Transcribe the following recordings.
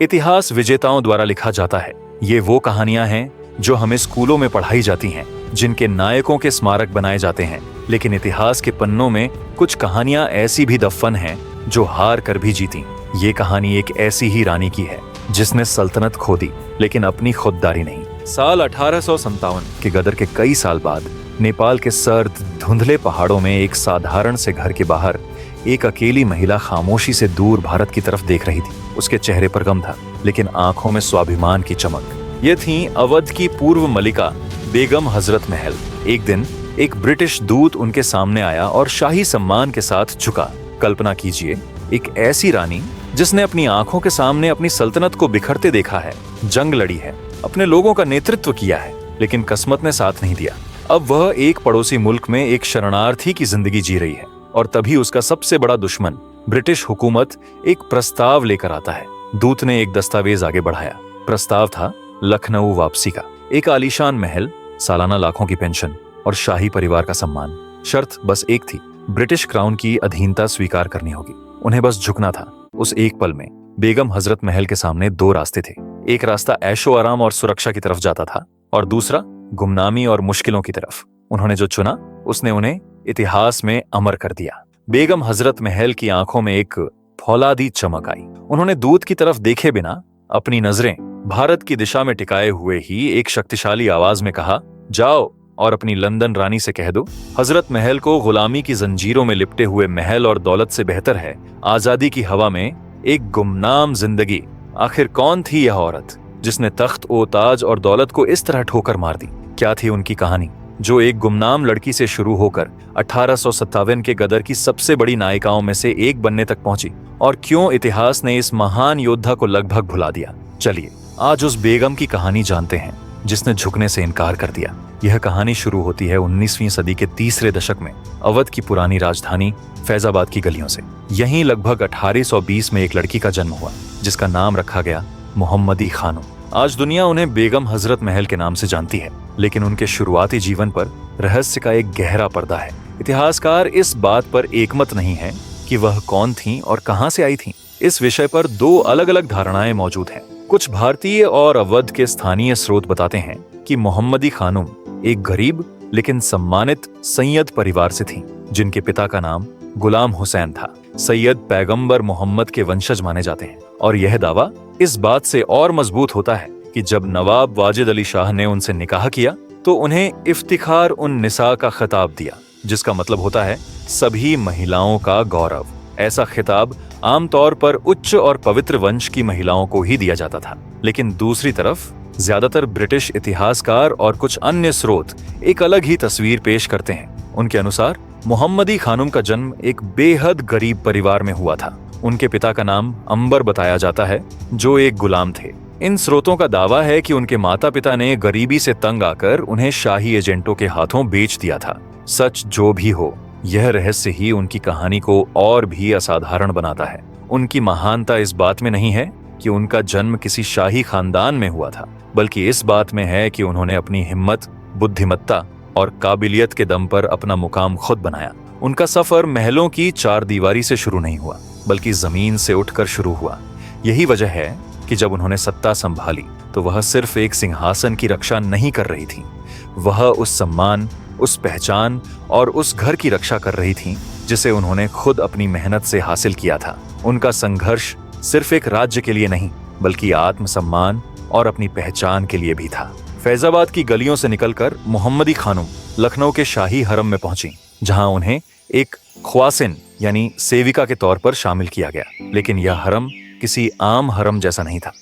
इतिहास विजेताओं द्वारा लिखा जाता है। ये वो कहानियां हैं जो हमें स्कूलों में पढ़ाई जाती हैं, जिनके नायकों के स्मारक बनाए जाते हैं। लेकिन इतिहास के पन्नों में कुछ कहानियां ऐसी भी दफन हैं जो हार कर भी जीती। ये कहानी एक ऐसी ही रानी की है जिसने सल्तनत खो दी, लेकिन अपनी खुददारी नहीं। साल 1857 के गदर के कई साल बाद नेपाल के सर्द धुंधले पहाड़ों में एक साधारण से घर के बाहर एक अकेली महिला खामोशी से दूर भारत की तरफ देख रही थी। उसके चेहरे पर गम था, लेकिन आंखों में स्वाभिमान की चमक। ये थी अवध की पूर्व मलिका बेगम हजरत महल। एक दिन एक ब्रिटिश दूत उनके सामने आया और शाही सम्मान के साथ झुका। कल्पना कीजिए, एक ऐसी रानी जिसने अपनी आंखों के सामने अपनी सल्तनत को बिखरते देखा है, जंग लड़ी है, अपने लोगों का नेतृत्व किया है, लेकिन किस्मत ने साथ नहीं दिया। अब वह एक पड़ोसी मुल्क में एक शरणार्थी की जिंदगी जी रही है। और तभी उसका सबसे बड़ा दुश्मन ब्रिटिश हुकूमत एक प्रस्ताव लेकर आता है। दूत ने एक दस्तावेज आगे बढ़ाया। प्रस्ताव था लखनऊ वापसी का। एक आलीशान महल, सालाना लाखों की पेंशन और शाही परिवार का सम्मान। शर्त बस एक थी, ब्रिटिश क्राउन की अधीनता स्वीकार करनी होगी। उन्हें बस झुकना था। उस एक पल में बेगम हजरत महल के सामने दो रास्ते थे। एक रास्ता ऐशो आराम और सुरक्षा की तरफ जाता था और दूसरा गुमनामी और मुश्किलों की तरफ। उन्होंने जो चुना उसने उन्हें इतिहास में अमर कर दिया। बेगम हजरत महल की आंखों में एक फौलादी चमक आई। उन्होंने दूत की तरफ देखे बिना अपनी नजरें भारत की दिशा में टिकाए हुए ही एक शक्तिशाली आवाज में कहा, जाओ और अपनी लंदन रानी से कह दो, हजरत महल को गुलामी की जंजीरों में लिपटे हुए महल और दौलत से बेहतर है आजादी की हवा में एक गुमनाम जिंदगी। आखिर कौन थी यह औरत जिसने तख्त ओ ताज और दौलत को इस तरह ठोकर मार दी? क्या थी उनकी कहानी जो एक गुमनाम लड़की से शुरू होकर 1857 के गदर की सबसे बड़ी नायिकाओं में से एक बनने तक पहुंची? और क्यों इतिहास ने इस महान योद्धा को लगभग भुला दिया? चलिए आज उस बेगम की कहानी जानते हैं जिसने झुकने से इनकार कर दिया। यह कहानी शुरू होती है 19वीं सदी के तीसरे दशक में अवध की पुरानी राजधानी फैजाबाद की गलियों से। यहीं लगभग 1820 में एक लड़की का जन्म हुआ जिसका नाम रखा गया मोहम्मदी खानम। आज दुनिया उन्हें बेगम हजरत महल के नाम से जानती है, लेकिन उनके शुरुआती जीवन पर रहस्य का एक गहरा पर्दा है। इतिहासकार इस बात पर एकमत नहीं है कि वह कौन थीं और कहां से आई थीं। इस विषय पर दो अलग अलग धारणाएं मौजूद हैं। कुछ भारतीय और अवध के स्थानीय स्रोत बताते हैं कि मोहम्मदी खानम एक गरीब लेकिन सम्मानित सैयद परिवार से थीं, जिनके पिता का नाम गुलाम हुसैन था। सैयद पैगंबर मोहम्मद के वंशज माने जाते हैं और यह दावा इस बात से और मजबूत होता है कि जब नवाब वाजिद अली शाह ने उनसे निकाह किया तो उन्हें इफ्तिखार उन निसा का खिताब दिया, जिसका मतलब होता है सभी महिलाओं का गौरव। ऐसा खिताब आमतौर पर उच्च और पवित्र वंश की महिलाओं को ही दिया जाता था। लेकिन दूसरी तरफ ज्यादातर ब्रिटिश इतिहासकार और कुछ अन्य स्रोत एक अलग ही तस्वीर पेश करते हैं। उनके अनुसार मोहम्मदी खानम का जन्म एक बेहद गरीब परिवार में हुआ था। उनके पिता का नाम अंबर बताया जाता है, जो एक गुलाम थे। इन स्रोतों का दावा है कि उनके माता पिता ने गरीबी से तंग आकर उन्हें शाही एजेंटों के हाथों बेच दिया था। सच जो भी हो, यह रहस्य ही उनकी कहानी को और भी असाधारण बनाता है। उनकी महानता इस बात में नहीं है कि उनका जन्म किसी शाही खानदान में हुआ था, बल्कि इस बात में है कि उन्होंने अपनी हिम्मत, बुद्धिमत्ता और काबिलियत के दम पर अपना मुकाम खुद बनाया। उनका सफर महलों की चार दीवारी से शुरू नहीं हुआ, बल्कि जमीन से उठकर शुरू हुआ। यही वजह है कि जब उन्होंने सत्ता संभाली तो वह सिर्फ एक सिंहासन की रक्षा नहीं कर रही थी, वह उस सम्मान, उस पहचान और उस घर की रक्षा कर रही थी जिसे उन्होंने खुद अपनी मेहनत से हासिल किया था। उनका संघर्ष सिर्फ एक राज्य के लिए नहीं, बल्कि आत्मसम्मान और अपनी पहचान के लिए भी था। फैजाबाद की गलियों से निकलकर मोहम्मदी खानम लखनऊ के शाही हरम में पहुंची, जहां उन्हें एक ख्वासिन यानी सेविका के तौर पर शामिल किया गया। लेकिन यह हरम किसी आम हरम जैसा नहीं था।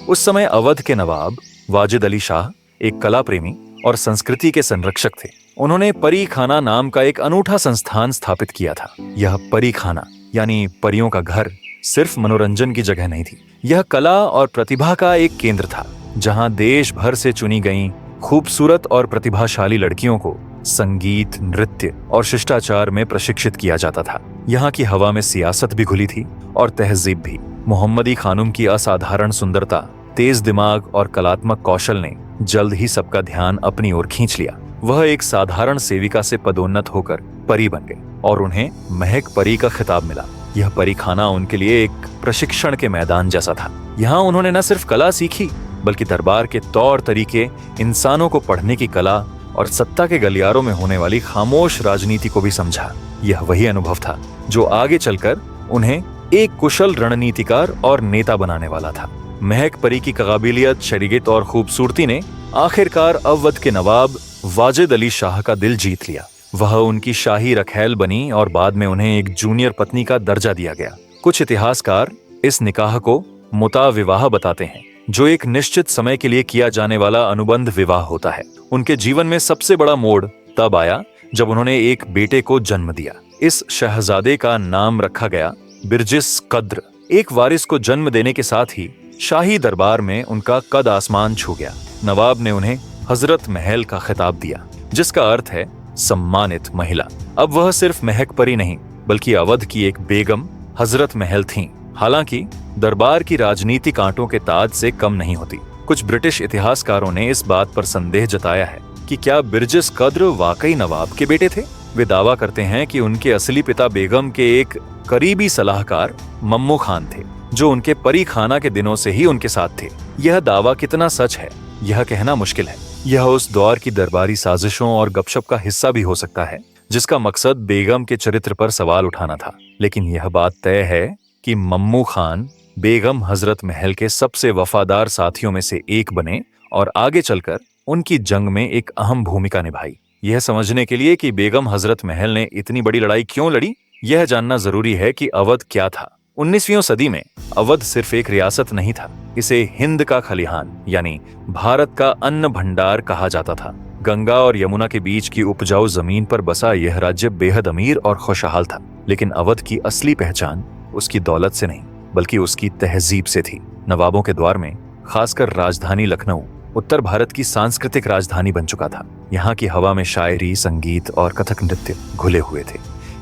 उस समय अवध के नवाब वाजिद अली शाह एक कला प्रेमी और संस्कृति के संरक्षक थे। उन्होंने परी खाना नाम का एक अनूठा संस्थान स्थापित किया था। यह परी खाना यानी परियों का घर सिर्फ मनोरंजन की जगह नहीं थी, यह कला और प्रतिभा का एक केंद्र था, जहां देश भर से चुनी गई खूबसूरत और प्रतिभाशाली लड़कियों को संगीत, नृत्य और शिष्टाचार में प्रशिक्षित किया जाता था। यहाँ की हवा में सियासत भी घुली थी और तहजीब भी। मोहम्मदी खानम की असाधारण सुंदरता, तेज दिमाग और कलात्मक कौशल ने जल्द ही सबका ध्यान अपनी ओर खींच लिया। वह एक साधारण सेविका से पदोन्नत होकर परी बन गई और उन्हें महक परी का खिताब मिला। यह परीखाना उनके लिए एक प्रशिक्षण के मैदान जैसा था। यहाँ उन्होंने न सिर्फ कला सीखी बल्कि दरबार के तौर तरीके, इंसानों को पढ़ने की कला और सत्ता के गलियारों में होने वाली खामोश राजनीति को भी समझा। यह वही अनुभव था जो आगे चलकर उन्हें एक कुशल रणनीतिकार और नेता बनाने वाला था। महक परी की काबिलियत, शरीयत और खूबसूरती ने आखिरकार अवध के नवाब वाजिद अली शाह का दिल जीत लिया। वह उनकी शाही रखैल बनी और बाद में उन्हें एक जूनियर पत्नी का दर्जा दिया गया। कुछ इतिहासकार इस निकाह को मुता विवाह बताते हैं, जो एक निश्चित समय के लिए किया जाने वाला अनुबंध विवाह होता है। उनके जीवन में सबसे बड़ा मोड़ तब आया जब उन्होंने एक बेटे को जन्म दिया। इस शहजादे का नाम रखा गया बिरजिस कद्र। एक वारिस को जन्म देने के साथ ही शाही दरबार में उनका कद आसमान छू गया। नवाब ने उन्हें हजरत महल का खिताब दिया, जिसका अर्थ है सम्मानित महिला। अब वह सिर्फ महक परी नहीं बल्कि अवध की एक बेगम हजरत महल थीं। हालांकि दरबार की राजनीति कांटों के ताज से कम नहीं होती। कुछ ब्रिटिश इतिहासकारों ने इस बात पर संदेह जताया है कि क्या बिरजिस कद्र वाकई नवाब के बेटे थे। वे दावा करते हैं कि उनके असली पिता बेगम के एक करीबी सलाहकार मम्मू खान थे, जो उनके परी खाना के दिनों से ही उनके साथ थे। यह दावा कितना सच है यह कहना मुश्किल है। यह उस दौर की दरबारी साजिशों और गपशप का हिस्सा भी हो सकता है, जिसका मकसद बेगम के चरित्र पर सवाल उठाना था। लेकिन यह बात तय है कि मम्मू खान बेगम हजरत महल के सबसे वफादार साथियों में से एक बने और आगे चलकर उनकी जंग में एक अहम भूमिका निभाई। यह समझने के लिए कि बेगम हजरत महल ने इतनी बड़ी लड़ाई क्यों लड़ी, यह जानना जरूरी है कि अवध क्या था। 19वीं सदी में अवध सिर्फ एक रियासत नहीं था, इसे हिंद का खलिहान यानी भारत का अन्न भंडार कहा जाता था। गंगा और यमुना के बीच की उपजाऊ जमीन पर बसा यह राज्य बेहद अमीर और खुशहाल था। लेकिन अवध की असली पहचान उसकी दौलत से नहीं बल्कि उसकी तहजीब से थी। नवाबों के द्वार में खासकर राजधानी लखनऊ उत्तर भारत की सांस्कृतिक राजधानी बन चुका था। यहाँ की हवा में शायरी, संगीत और कथक नृत्य घुले हुए थे।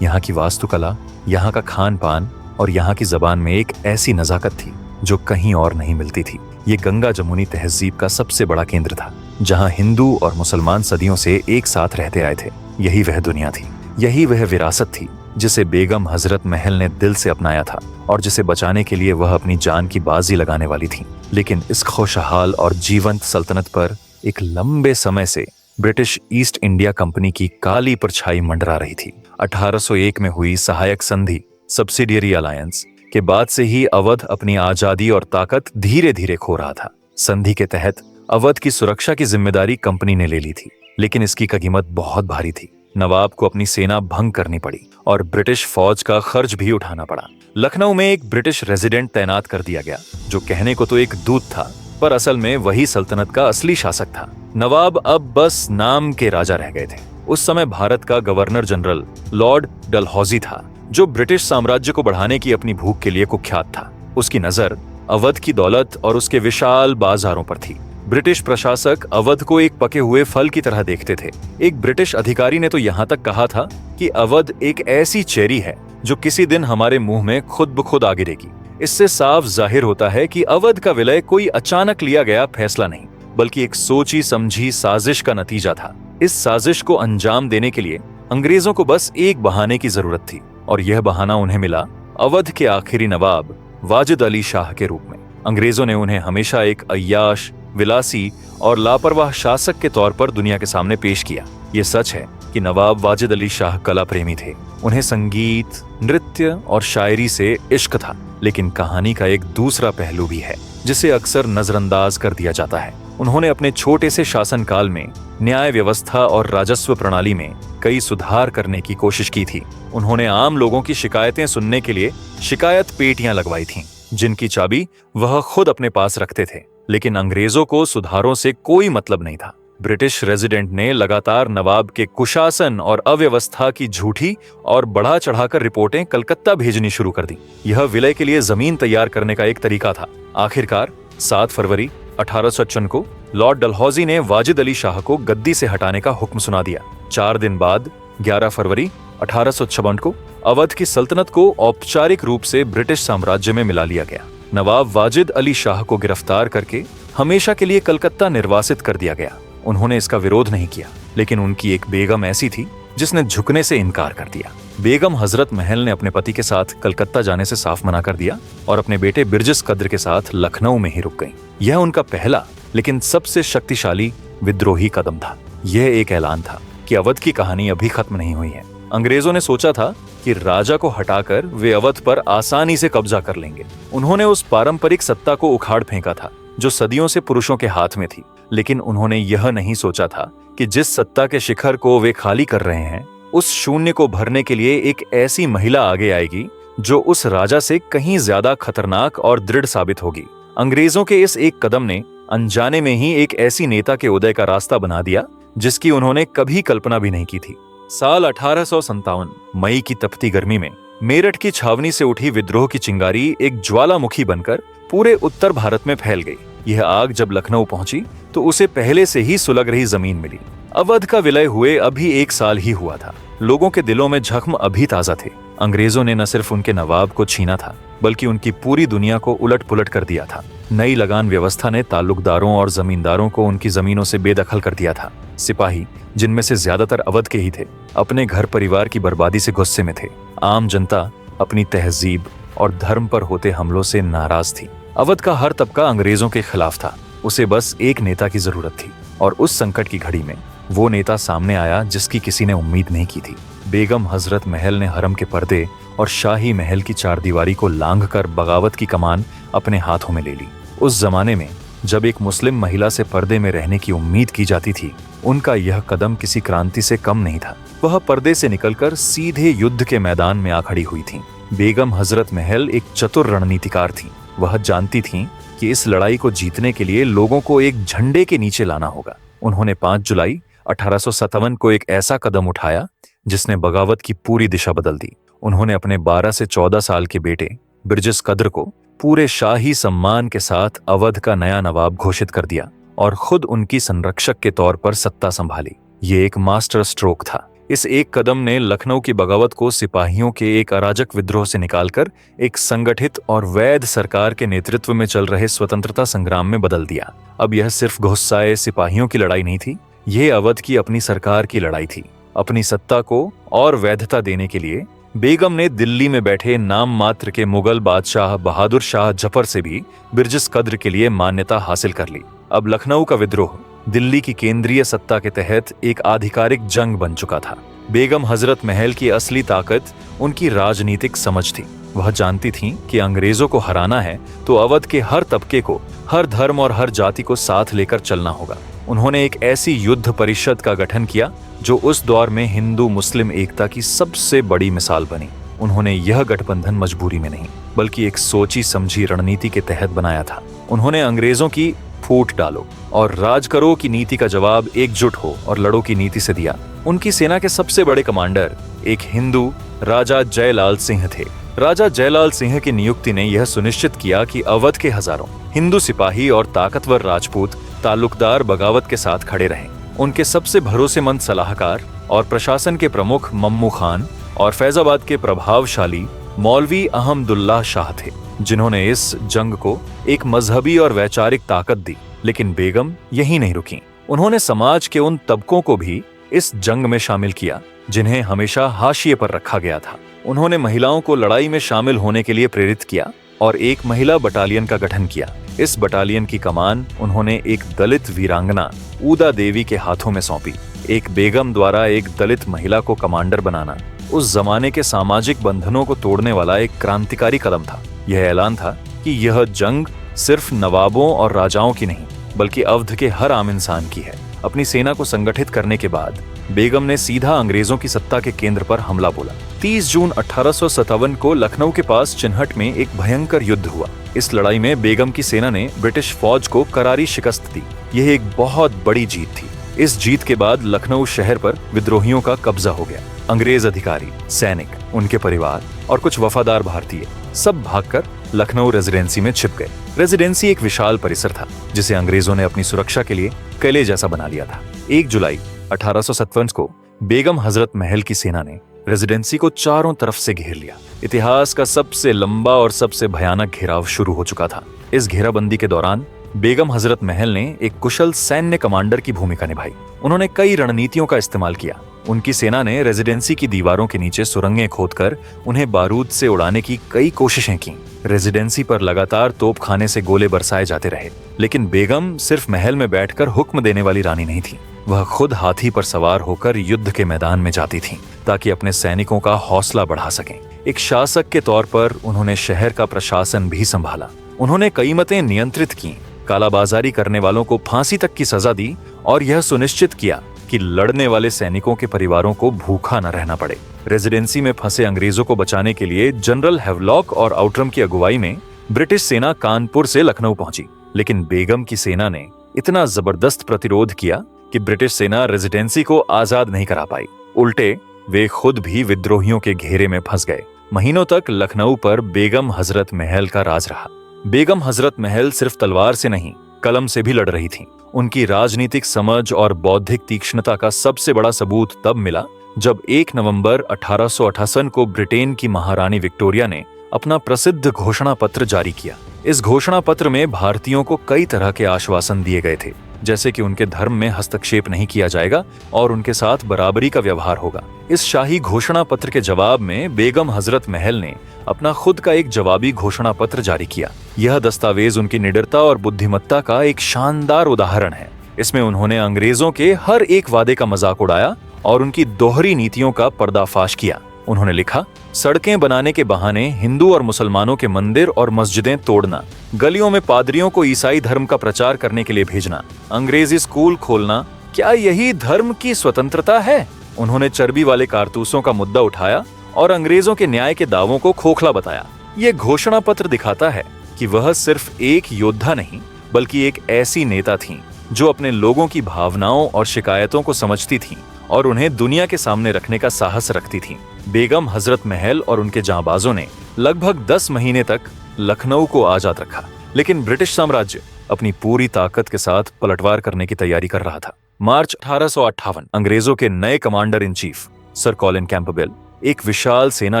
यहाँ की वास्तुकला, यहाँ का खान पान और यहाँ की जबान में एक ऐसी नजाकत थी जो कहीं और नहीं मिलती थी। ये गंगा जमुनी तहजीब का सबसे बड़ा केंद्र था, जहाँ हिंदू और मुसलमान सदियों से एक साथ रहते आए थे। यही वह दुनिया थी, यही वह विरासत थी जिसे बेगम हजरत महल ने दिल से अपनाया था और जिसे बचाने के लिए वह अपनी जान की बाजी लगाने वाली थी। लेकिन इस खुशहाल और जीवंत सल्तनत पर एक लंबे समय से ब्रिटिश ईस्ट इंडिया कंपनी की काली परछाई मंडरा रही थी। 1801 में हुई सहायक संधि, सब्सिडियरी अलायंस के बाद से ही अवध अपनी आजादी और ताकत धीरे धीरे खो रहा था। संधि के तहत अवध की सुरक्षा की जिम्मेदारी कंपनी ने ले ली थी, लेकिन इसकी कीमत बहुत भारी थी। नवाब को अपनी सेना भंग करनी पड़ी और ब्रिटिश फौज का खर्च भी उठाना पड़ा। लखनऊ में एक ब्रिटिश रेजिडेंट तैनात कर दिया गया, जो कहने को तो एक दूत था, पर असल में वही सल्तनत का असली शासक था। नवाब अब बस नाम के राजा रह गए थे। उस समय भारत का गवर्नर जनरल लॉर्ड डलहौजी था, जो ब्रिटिश साम्राज्य को बढ़ाने की अपनी भूख के लिए कुख्यात था। उसकी नजर अवध की दौलत और उसके विशाल बाजारों पर थी। ब्रिटिश प्रशासक अवध को एक पके हुए फल की तरह देखते थे। एक ब्रिटिश अधिकारी ने तो यहाँ तक कहा था कि अवध एक ऐसी चेरी है जो किसी दिन हमारे मुंह में खुद ब खुद आ गिरेगी। इससे साफ जाहिर होता है कि अवध का विलय कोई अचानक लिया गया फैसला नहीं, बल्कि एक सोची समझी साजिश का नतीजा था। इस साजिश को अंजाम देने के लिए अंग्रेजों को बस एक बहाने की जरूरत थी, और यह बहाना उन्हें मिला अवध के आखिरी नवाब वाजिद अली शाह के रूप में। अंग्रेजों ने उन्हें हमेशा एक अय्याश, विलासी और लापरवाह शासक के तौर पर दुनिया के सामने पेश किया। ये सच है कि नवाब वाजिद अली शाह कला प्रेमी थे। उन्हें संगीत, नृत्य और शायरी से इश्क था। लेकिन कहानी का एक दूसरा पहलू भी है जिसे अक्सर नजरअंदाज कर दिया जाता है। उन्होंने अपने छोटे से शासनकाल में न्याय व्यवस्था और राजस्व प्रणाली में कई सुधार करने की कोशिश की थी। उन्होंने आम लोगों की शिकायतें सुनने के लिए शिकायत पेटियां लगवाई थीं, जिनकी चाबी वह खुद अपने पास रखते थे। लेकिन अंग्रेजों को सुधारों से कोई मतलब नहीं था। ब्रिटिश रेजिडेंट ने लगातार नवाब के कुशासन और अव्यवस्था की झूठी और बढ़ा चढ़ाकर रिपोर्टें कलकत्ता भेजनी शुरू कर दी। यह विलय के लिए जमीन तैयार करने का एक तरीका था। आखिरकार 7 फरवरी 1855 को लॉर्ड डलहौजी ने वाजिद अली शाह को गद्दी से हटाने का हुक्म सुना दिया। 4 दिन बाद 11 फरवरी 1856 को अवध की सल्तनत को औपचारिक रूप से ब्रिटिश साम्राज्य में मिला लिया गया। नवाब वाजिद अली शाह को गिरफ्तार करके हमेशा के लिए कलकत्ता निर्वासित कर दिया गया। उन्होंने इसका विरोध नहीं किया, लेकिन उनकी एक बेगम ऐसी थी जिसने झुकने से इनकार कर दिया। बेगम हजरत महल ने अपने पति के साथ कलकत्ता जाने से साफ मना कर दिया और अपने बेटे बिरजिस कद्र के साथ लखनऊ में ही रुक गईं। यह उनका पहला लेकिन सबसे शक्तिशाली विद्रोही कदम था। यह एक ऐलान था कि अवध की कहानी अभी खत्म नहीं हुई है। अंग्रेजों ने सोचा था कि राजा को हटाकर वे अवध पर आसानी से कब्जा कर लेंगे। उन्होंने उस पारंपरिक सत्ता को उखाड़ फेंका था जो सदियों से पुरुषों के हाथ में थी, लेकिन उन्होंने यह नहीं सोचा था कि जिस सत्ता के शिखर को वे खाली कर रहे हैं, उस शून्य को भरने के लिए एक ऐसी महिला आगे आएगी जो उस राजा से कहीं ज्यादा खतरनाक और दृढ़ साबित होगी। अंग्रेजों के इस एक कदम ने अनजाने में ही एक ऐसी नेता के उदय का रास्ता बना दिया जिसकी उन्होंने कभी कल्पना भी नहीं की थी। साल 1857 मई की तपती गर्मी में मेरठ की छावनी से उठी विद्रोह की चिंगारी एक ज्वालामुखी बनकर पूरे उत्तर भारत में फैल गई। यह आग जब लखनऊ पहुंची तो उसे पहले से ही सुलग रही जमीन मिली। अवध का विलय हुए अभी 1 साल ही हुआ था। लोगों के दिलों में जख्म अभी ताजा थे। अंग्रेजों ने न सिर्फ उनके नवाब को छीना था, बल्कि उनकी पूरी दुनिया को उलट पुलट कर दिया था। नई लगान व्यवस्था ने ताल्लुकदारों और जमींदारों को उनकी जमीनों से बेदखल कर दिया था। सिपाही, जिनमें से ज्यादातर अवध के ही थे, अपने घर परिवार की बर्बादी से गुस्से में थे। आम जनता अपनी तहजीब और धर्म पर होते हमलों से नाराज थी। अवध का हर तबका अंग्रेजों के खिलाफ था। उसे बस एक नेता की जरूरत थी, और उस संकट की घड़ी में वो नेता सामने आया जिसकी किसी ने उम्मीद नहीं की थी। बेगम हजरत महल ने हरम के पर्दे और शाही महल की चारदीवारी को लांघकर बगावत की कमान अपने हाथों में ले ली। उस जमाने में जब एक मुस्लिम महिला से पर्दे में रहने की उम्मीद की जाती थी, उनका यह कदम किसी क्रांति से कम नहीं था। वह पर्दे से निकलकर सीधे युद्ध के मैदान में आ खड़ी हुई थीं। बेगम हजरत महल एक चतुर रणनीतिकार थीं। वह जानती थीं कि इस लड़ाई को जीतने के लिए लोगों को एक झंडे के नीचे लाना होगा। उन्होंने 5 जुलाई 1857 को एक ऐसा कदम उठाया जिसने बगावत की पूरी दिशा बदल दी। उन्होंने अपने 12 से 14 साल के बेटे बिरजिस कद्र को पूरे शाही सम्मान के साथ अवध का नया नवाब घोषित कर दिया और खुद उनकी संरक्षक के तौर पर सत्ता संभाली। ये एक मास्टर स्ट्रोक था। इस एक कदम ने लखनऊ की बगावत को सिपाहियों के एक अराजक विद्रोह से निकालकर एक संगठित और वैध सरकार के नेतृत्व में चल रहे स्वतंत्रता संग्राम में बदल दिया। अब यह सिर्फ गुस्साए सिपाहियों की लड़ाई नहीं थी, यह अवध की अपनी सरकार की लड़ाई थी। अपनी सत्ता को और वैधता देने के लिए बेगम ने दिल्ली में बैठे नाम मात्र के मुगल बादशाह बहादुर शाह जफर से भी बिरजिस कद्र के लिए मान्यता हासिल कर ली। अब लखनऊ का विद्रोह दिल्ली की केंद्रीय सत्ता के तहत एक आधिकारिक जंग बन चुका था। बेगम हजरत महल की असली ताकत उनकी राजनीतिक समझ थी। वह जानती थीं कि अंग्रेजों को हराना है तो अवध के हर तबके को, हर धर्म और हर जाति को साथ लेकर चलना होगा। उन्होंने एक ऐसी युद्ध परिषद का गठन किया जो उस दौर में हिंदू मुस्लिम एकता की सबसे बड़ी मिसाल बनी। उन्होंने यह गठबंधन मजबूरी में नहीं, बल्कि एक सोची समझी रणनीति के तहत बनाया था। उन्होंने अंग्रेजों की फूट डालो और राज करो की नीति का जवाब एकजुट हो और लड़ो की नीति से दिया। उनकी सेना के सबसे बड़े कमांडर एक हिंदू राजा जयलाल सिंह थे। राजा जयलाल सिंह की नियुक्ति ने यह सुनिश्चित किया कि अवध के हजारों हिंदू सिपाही और ताकतवर राजपूत ताल्लुकदार बगावत के साथ खड़े रहें। उनके सबसे भरोसेमंद सलाहकार और प्रशासन के प्रमुख मम्मू खान और फैजाबाद के प्रभावशाली मौलवी अहमदुल्लाह शाह थे, जिन्होंने इस जंग को एक मजहबी और वैचारिक ताकत दी। लेकिन बेगम यहीं नहीं रुकी। उन्होंने समाज के उन तबकों को भी इस जंग में शामिल किया जिन्हें हमेशा हाशिए पर रखा गया था। उन्होंने महिलाओं को लड़ाई में शामिल होने के लिए प्रेरित किया और एक महिला बटालियन का गठन किया। इस बटालियन की कमान उन्होंने एक दलित वीरांगना ऊदा देवी के हाथों में सौंपी। एक बेगम द्वारा एक दलित महिला को कमांडर बनाना उस जमाने के सामाजिक बंधनों को तोड़ने वाला एक क्रांतिकारी कदम था। यह ऐलान था कि यह जंग सिर्फ नवाबों और राजाओं की नहीं, बल्कि अवध के हर आम इंसान की है। अपनी सेना को संगठित करने के बाद बेगम ने सीधा अंग्रेजों की सत्ता के केंद्र पर हमला बोला। 30 जून 1857 को लखनऊ के पास चिन्हट में एक भयंकर युद्ध हुआ। इस लड़ाई में बेगम की सेना ने ब्रिटिश फौज को करारी शिकस्त दी। यह एक बहुत बड़ी जीत थी। इस जीत के बाद लखनऊ शहर पर विद्रोहियों का कब्जा हो गया। अंग्रेज अधिकारी, सैनिक, उनके परिवार और कुछ वफादार भारतीय सब भागकर लखनऊ रेजिडेंसी में छिप गए। रेजिडेंसी एक विशाल परिसर था जिसे अंग्रेजों ने अपनी सुरक्षा के लिए किले जैसा बना लिया था। 1 जुलाई 1857 को बेगम हजरत महल की सेना ने रेजिडेंसी को चारों तरफ से घेर लिया। इतिहास का सबसे लंबा और सबसे भयानक घेराव शुरू हो चुका था। इस घेराबंदी के दौरान बेगम हजरत महल ने एक कुशल सैन्य कमांडर की भूमिका निभाई। उन्होंने कई रणनीतियों का इस्तेमाल किया। उनकी सेना ने रेजिडेंसी की दीवारों के नीचे सुरंगें खोदकर उन्हें बारूद से उड़ाने की कई कोशिशें की। रेजिडेंसी पर लगातार तोपखाने से गोले बरसाए जाते रहे, लेकिन बेगम सिर्फ महल में बैठकर हुक्म देने वाली रानी नहीं थी। वह खुद हाथी पर सवार होकर युद्ध के मैदान में जाती थीं, ताकि अपने सैनिकों का हौसला बढ़ा सकें। एक शासक के तौर पर उन्होंने शहर का प्रशासन भी संभाला। उन्होंने कीमतें नियंत्रित की, कालाबाजारी करने वालों को फांसी तक की सजा दी और यह सुनिश्चित किया कि लड़ने वाले सैनिकों के परिवारों को भूखा न रहना पड़े। रेजिडेंसी में फंसे अंग्रेजों को बचाने के लिए जनरल हैवलॉक और आउटरम की अगुवाई में ब्रिटिश सेना कानपुर से लखनऊ पहुंची, लेकिन बेगम की सेना ने इतना जबरदस्त प्रतिरोध किया कि ब्रिटिश सेना रेजिडेंसी को आजाद नहीं करा पाई। उल्टे वे खुद भी विद्रोहियों के घेरे में फंस गए। महीनों तक लखनऊ पर बेगम हजरत महल का राज रहा। बेगम हजरत महल सिर्फ तलवार से नहीं, कलम से भी लड़ रही थीं। उनकी राजनीतिक समझ और बौद्धिक तीक्ष्णता का सबसे बड़ा सबूत तब मिला जब 1 नवंबर 1858 को ब्रिटेन की महारानी विक्टोरिया ने अपना प्रसिद्ध घोषणा पत्र जारी किया। इस घोषणा पत्र में भारतीयों को कई तरह के आश्वासन दिए गए थे, जैसे कि उनके धर्म में हस्तक्षेप नहीं किया जाएगा और उनके साथ बराबरी का व्यवहार होगा। इस शाही घोषणा पत्र के जवाब में बेगम हजरत महल ने अपना खुद का एक जवाबी घोषणा पत्र जारी किया। यह दस्तावेज उनकी निडरता और बुद्धिमत्ता का एक शानदार उदाहरण है। इसमें उन्होंने अंग्रेजों के हर एक वादे का मजाक उड़ाया और उनकी दोहरी नीतियों का पर्दाफाश किया। उन्होंने लिखा, सड़कें बनाने के बहाने हिंदू और मुसलमानों के मंदिर और मस्जिदें तोड़ना, गलियों में पादरियों को ईसाई धर्म का प्रचार करने के लिए भेजना, अंग्रेजी स्कूल खोलना, क्या यही धर्म की स्वतंत्रता है? उन्होंने चर्बी वाले कारतूसों का मुद्दा उठाया और अंग्रेजों के न्याय के दावों को खोखला बताया। ये घोषणा पत्र दिखाता है कि वह सिर्फ एक योद्धा नहीं, बल्कि एक ऐसी नेता थीं जो अपने लोगों की भावनाओं और शिकायतों को समझती थीं और उन्हें दुनिया के सामने रखने का साहस रखती थीं। बेगम हजरत महल और उनके जांबाजों ने लगभग 10 महीने तक लखनऊ को आजाद रखा, लेकिन ब्रिटिश साम्राज्य अपनी पूरी ताकत के साथ पलटवार करने की तैयारी कर रहा था। मार्च 1858 अंग्रेजों के नए commander in chief sir Colin Campbell एक विशाल सेना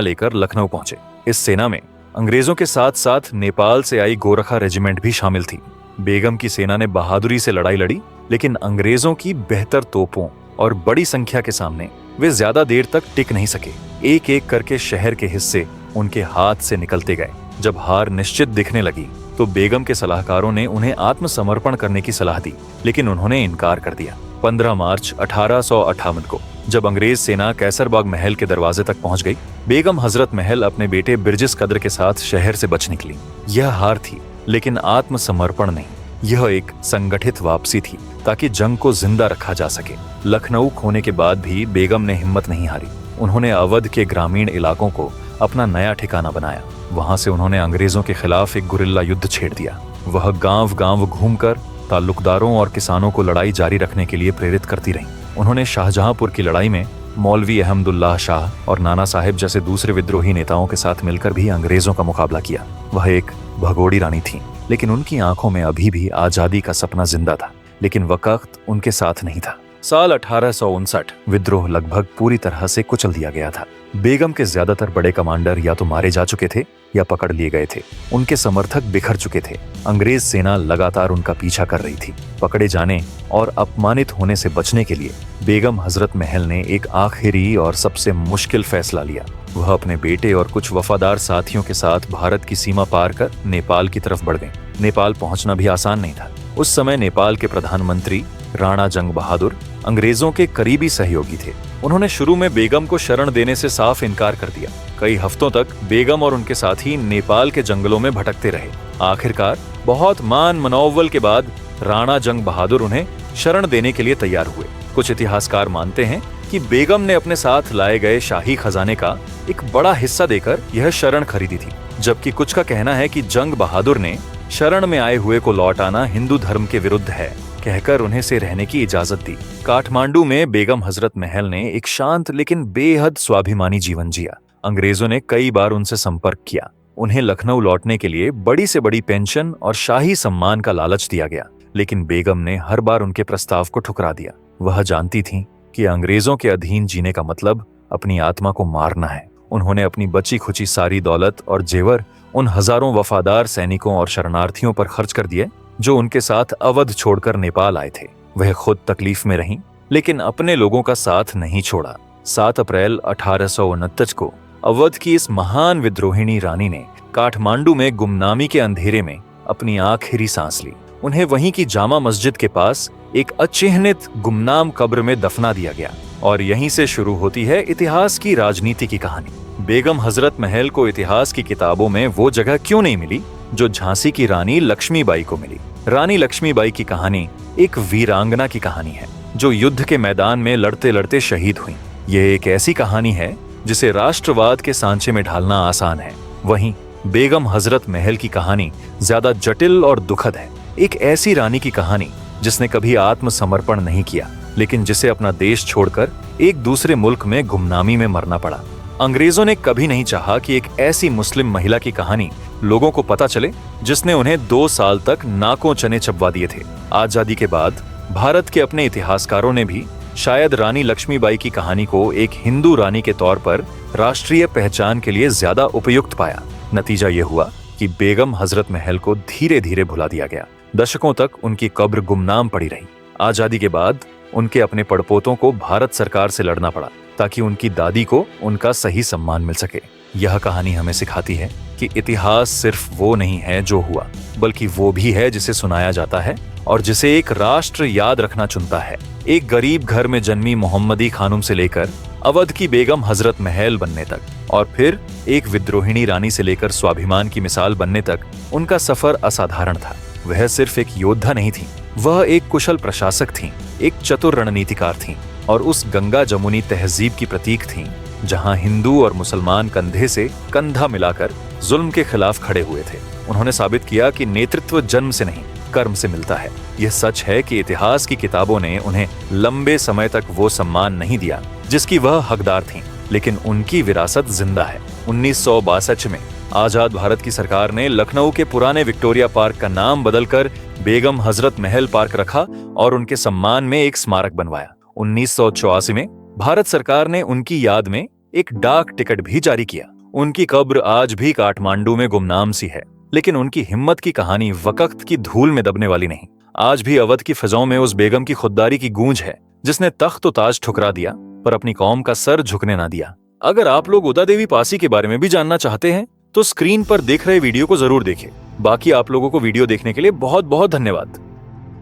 लेकर लखनऊ पहुंचे। इस सेना में अंग्रेजों के साथ साथ नेपाल से आई गोरखा रेजिमेंट भी शामिल थी। बेगम की सेना ने बहादुरी से लड़ाई लड़ी, लेकिन अंग्रेजों की बेहतर तोपों और बड़ी संख्या के सामने वे ज्यादा देर तक टिक नहीं सके। एक एक करके शहर के हिस्से उनके हाथ से निकलते गए। जब हार निश्चित दिखने लगी तो बेगम के सलाहकारों ने उन्हें आत्मसमर्पण करने की सलाह दी, लेकिन उन्होंने इनकार कर दिया। 15 मार्च 1858 को जब अंग्रेज सेना कैसरबाग महल के दरवाजे तक पहुंच गई, बेगम हजरत महल अपने बेटे बिरजिस कद्र के साथ शहर से बच निकली। यह हार थी, लेकिन आत्मसमर्पण नहीं। यह एक संगठित वापसी थी ताकि जंग को जिंदा रखा जा सके। लखनऊ खोने के बाद भी बेगम ने हिम्मत नहीं हारी। उन्होंने अवध के ग्रामीण इलाकों को अपना नया ठिकाना बनाया। वहां से उन्होंने अंग्रेजों के खिलाफ एक गुरिल्ला युद्ध छेड़ दिया। वह गांव-गांव घूमकर ताल्लुकदारों और किसानों को लड़ाई जारी रखने के लिए प्रेरित करती रहीं। उन्होंने शाहजहांपुर की लड़ाई में मौलवी अहमदुल्लाह शाह और नाना साहेब जैसे दूसरे विद्रोही नेताओं के साथ मिलकर भी अंग्रेजों का मुकाबला किया। वह एक भगोड़ी रानी थी, लेकिन उनकी आंखों में अभी भी आजादी का सपना जिंदा था, लेकिन वक्त उनके साथ नहीं था। साल 1859 विद्रोह लगभग पूरी तरह से कुचल दिया गया था। बेगम के ज्यादातर बड़े कमांडर या तो मारे जा चुके थे या पकड़ लिए गए थे। उनके समर्थक बिखर चुके थे। अंग्रेज सेना लगातार उनका पीछा कर रही थी। पकड़े जाने और अपमानित होने से बचने के लिए बेगम हजरत महल ने एक आखिरी और सबसे मुश्किल फैसला लिया। वह अपने बेटे और कुछ वफादार साथियों के साथ भारत की सीमा पार कर नेपाल की तरफ बढ़ गए। नेपाल पहुंचना भी आसान नहीं था। उस समय नेपाल के प्रधानमंत्री राणा जंग बहादुर अंग्रेजों के करीबी सहयोगी थे। उन्होंने शुरू में बेगम को शरण देने से साफ इनकार कर दिया। कई हफ्तों तक बेगम और उनके साथी नेपाल के जंगलों में भटकते रहे। आखिरकार बहुत मान मनौवल के बाद राणा जंग बहादुर उन्हें शरण देने के लिए तैयार हुए। कुछ इतिहासकार मानते हैं कि बेगम ने अपने साथ लाए गए शाही खजाने का एक बड़ा हिस्सा देकर यह शरण खरीदी थी, जबकि कुछ का कहना है कि जंग बहादुर ने शरण में आए हुए को लौटाना हिंदू धर्म के विरुद्ध है कहकर उन्हें से रहने की इजाजत दी। काठमांडू में बेगम हजरत महल ने एक शांत लेकिन बेहद स्वाभिमानी जीवन जिया। अंग्रेजों ने कई बार उनसे संपर्क किया। उन्हें लखनऊ लौटने के लिए बड़ी से बड़ी पेंशन और शाही सम्मान का लालच दिया गया, लेकिन बेगम ने हर बार उनके प्रस्ताव को ठुकरा दिया। वह जानती थीं कि अंग्रेजों के अधीन जीने का मतलब अपनी आत्मा को मारना है। उन्होंने अपनी बची खुची सारी दौलत और जेवर उन हजारों वफादार सैनिकों और शरणार्थियों पर खर्च कर दिए जो उनके साथ अवध छोड़कर नेपाल आए थे। वह खुद तकलीफ में रहीं, लेकिन अपने लोगों का साथ नहीं छोड़ा। 7 अप्रैल 1869 को अवध की इस महान विद्रोहिणी रानी ने काठमांडू में गुमनामी के अंधेरे में अपनी आखिरी सांस ली। उन्हें वहीं की जामा मस्जिद के पास एक अचिह्नित गुमनाम कब्र में दफना दिया गया और यहीं से शुरू होती है इतिहास की राजनीति की कहानी। बेगम हजरत महल को इतिहास की किताबों में वो जगह क्यों नहीं मिली जो झांसी की रानी लक्ष्मीबाई को मिली? रानी लक्ष्मीबाई की कहानी एक वीरांगना की कहानी है जो युद्ध के मैदान में लड़ते लड़ते शहीद हुई। यह एक ऐसी कहानी है जिसे राष्ट्रवाद के सांचे में ढालना आसान है। वहीं बेगम हजरत महल की कहानी ज्यादा जटिल और दुखद है। एक ऐसी रानी की कहानी जिसने कभी आत्मसमर्पण नहीं किया, लेकिन जिसे अपना देश छोड़कर एक दूसरे मुल्क में गुमनामी में मरना पड़ा। अंग्रेजों ने कभी नहीं चाहा कि एक ऐसी मुस्लिम महिला की कहानी लोगों को पता चले जिसने उन्हें 2 साल तक नाकों चने चबवा दिए थे। आजादी के बाद भारत के अपने इतिहासकारों ने भी शायद रानी लक्ष्मीबाई की कहानी को एक हिंदू रानी के तौर पर राष्ट्रीय पहचान के लिए ज्यादा उपयुक्त पाया। नतीजा यह हुआ कि बेगम हजरत महल को धीरे धीरे भुला दिया गया। दशकों तक उनकी कब्र गुमनाम पड़ी रही। आजादी के बाद उनके अपने पड़पोतों को भारत सरकार से लड़ना पड़ा ताकि उनकी दादी को उनका सही सम्मान मिल सके। यह कहानी हमें सिखाती है कि इतिहास सिर्फ वो नहीं है जो हुआ, बल्कि वो भी है जिसे सुनाया जाता है और जिसे एक राष्ट्र याद रखना चुनता है। एक गरीब घर में जन्मी मोहम्मदी खानुम से लेकर अवध की बेगम हजरत महल बनने तक, और फिर एक विद्रोहिणी रानी से लेकर स्वाभिमान की मिसाल बनने तक उनका सफर असाधारण था। वह सिर्फ एक योद्धा नहीं थी, वह एक कुशल प्रशासक थी, एक चतुर रणनीतिकार थी और उस गंगा जमुनी तहजीब की प्रतीक थी जहां हिंदू और मुसलमान कंधे से कंधा मिलाकर जुल्म के खिलाफ खड़े हुए थे। उन्होंने साबित किया कि नेतृत्व जन्म से नहीं, कर्म से मिलता है। यह सच है कि इतिहास की किताबों ने उन्हें लंबे समय तक वो सम्मान नहीं दिया जिसकी वह हकदार थीं, लेकिन उनकी विरासत जिंदा है। 1962 में आजाद भारत की सरकार ने लखनऊ के पुराने विक्टोरिया पार्क का नाम बदलकर बेगम हजरत महल पार्क रखा और उनके सम्मान में एक स्मारक बनवाया। 1984 में भारत सरकार ने उनकी याद में एक डाक टिकट भी जारी किया। उनकी कब्र आज भी काठमांडू में गुमनाम सी है, लेकिन उनकी हिम्मत की कहानी वक्त की धूल में दबने वाली नहीं। आज भी अवध की फिजाओं में उस बेगम की खुददारी की गूंज है जिसने तख्त व ताज ठुकरा दिया पर अपनी कौम का सर झुकने ना दिया। अगर आप लोग उदा देवी पासी के बारे में भी जानना चाहते हैं तो स्क्रीन पर देख रहे वीडियो को जरूर देखें। बाकी आप लोगों को वीडियो देखने के लिए बहुत बहुत धन्यवाद।